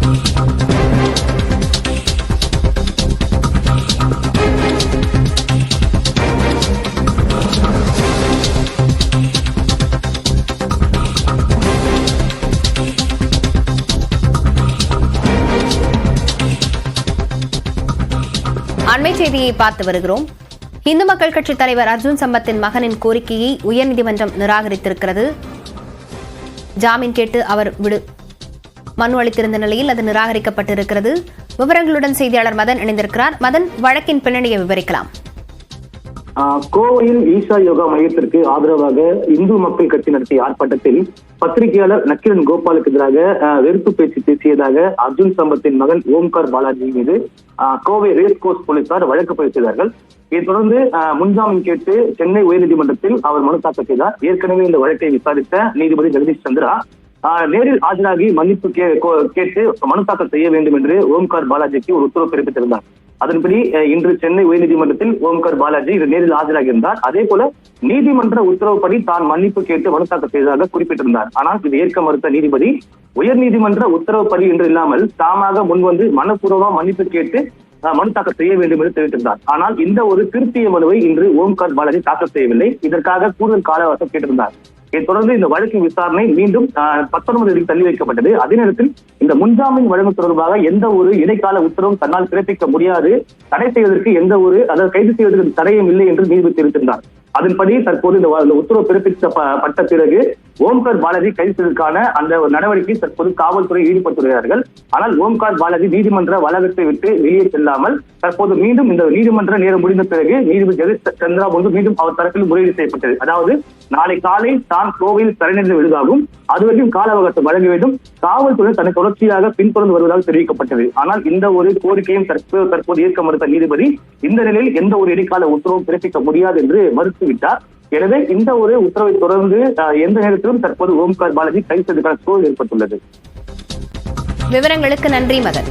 அண்மை செய்தியை பார்த்து வருகிறோம். இந்து மக்கள் கட்சித் தலைவர் அர்ஜுன் சம்பத்தின் மகனின் கோரிக்கையை உயர்நீதிமன்றம் நிராகரித்திருக்கிறது. ஜாமீன் கேட்டு அவர் மனு அளித்திருந்த நிலையில் அது நிராகரிக்கப்பட்டிருக்கிறது. விவரங்களுடன் செய்தியாளர் மதன் இணைந்திருக்கிறார். மதன், வழக்கின் பின்னணியை விவரிக்கலாம். கோவையில் ஈஷா யோகா மையத்திற்கு ஆதரவாக இந்து மக்கள் கட்சி நடத்திய ஆர்ப்பாட்டத்தில் பத்திரிகையாளர் நக்கீரன் கோபாலுக்கு எதிராக வெறுப்பு பேச்சு பேசியதாக அர்ஜுன் சம்பத்தின் மகன் ஓம்கார் பாலாஜி மீது கோவை ரேஸ் கோர்ஸ் போலீசார் வழக்கு பதிவு செய்தார்கள். இதைத் தொடர்ந்து முன்ஜாமீன் கேட்டு சென்னை உயர்நீதிமன்றத்தில் அவர் மனு தாக்கல் செய்தார். ஏற்கனவே இந்த வழக்கை விசாரித்த நீதிபதி ஜெகதீஷ் சந்திரா நேரில் ஆஜராகி மன்னிப்பு கேட்டு மனு தாக்கல் செய்ய வேண்டும் என்று ஓம்கார் பாலாஜிக்கு ஒரு உத்தரவு பிறப்பித்திருந்தார். அதன்படி இன்று சென்னை உயர்நீதிமன்றத்தில் ஓம்கார் பாலாஜி நேரில் ஆஜராகி இருந்தார். அதே போல நீதிமன்ற உத்தரவுப்படி தான் மன்னிப்பு கேட்டு மனு தாக்கல் செய்ததாக குறிப்பிட்டிருந்தார். ஆனால் இது ஏற்க மறுத்த நீதிபதி உயர்நீதிமன்ற உத்தரவுப்படி என்று இல்லாமல் தாமாக முன்வந்து மனப்பூர்வமா மன்னிப்பு கேட்டு மனு தாக்கல் செய்ய வேண்டும் என்று தெரிவித்திருந்தார். ஆனால் இந்த ஒரு திருத்திய மனுவை இன்று ஓம்கார் பாலாஜி தாக்கல் செய்யவில்லை. இதற்காக கூடுதல் கால அவகாசம் கேட்டிருந்தார். இதைத் தொடர்ந்து இந்த வழக்கின் விசாரணை மீண்டும் 19 தேதிக்கு தள்ளி வைக்கப்பட்டது. அதே நேரத்தில் இந்த முன்ஜாமீன் வழங்கு தொடர்பாக எந்த ஒரு இடைக்கால உத்தரவும் தன்னால் பிறப்பிக்க முடியாது, தடை செய்வதற்கு எந்த ஒரு அதாவது கைது செய்வதற்கு தடையும் இல்லை என்று நீதிபதி தெரிவித்திருந்தார். அதன்படி தற்போது இந்த உத்தரவு பிறப்பிக்கப்பட்ட பிறகு ஓம்கார் பாலாஜி கைது செய்வதற்கான அந்த நடவடிக்கை தற்போது காவல்துறை ஈடுபட்டுள்ளார்கள். ஆனால் ஓம்கார் பாலாஜி நீதிமன்ற வளாகத்தை விட்டு வெளியே செல்லாமல் தற்போது மீண்டும் இந்த நீதிமன்ற நேரம் முடிந்த பிறகு நீதிபதி ஜெகதீஷ் சந்திரா முன்பு மீண்டும் அவர் தரப்பில் முறையீடு செய்யப்பட்டது. அதாவது நாளை காலை தான் கோவையில் சரணடைந்து விடுவதாகவும் அதுவரையும் கால அவகாசம் வழங்க வேண்டும், காவல்துறை தன்னை தொடர்ச்சியாக பின்தொடர்ந்து வருவதாக தெரிவிக்கப்பட்டது. ஆனால் இந்த ஒரு கோரிக்கையும் தற்போது ஏற்க மறுத்த நீதிபதி இந்த நிலையில் எந்த ஒரு இடைக்கால உத்தரவும் பிறப்பிக்க முடியாது என்று மறுத்துவிட்டார். எனவே இந்த ஒரு உத்தரவை தொடர்ந்து எந்த நேரத்திலும் தற்போது ஓம்கார் பாலாஜி கைது செய்வதற்கான சூழல் ஏற்பட்டுள்ளது. விவரங்களுக்கு நன்றி மதன்.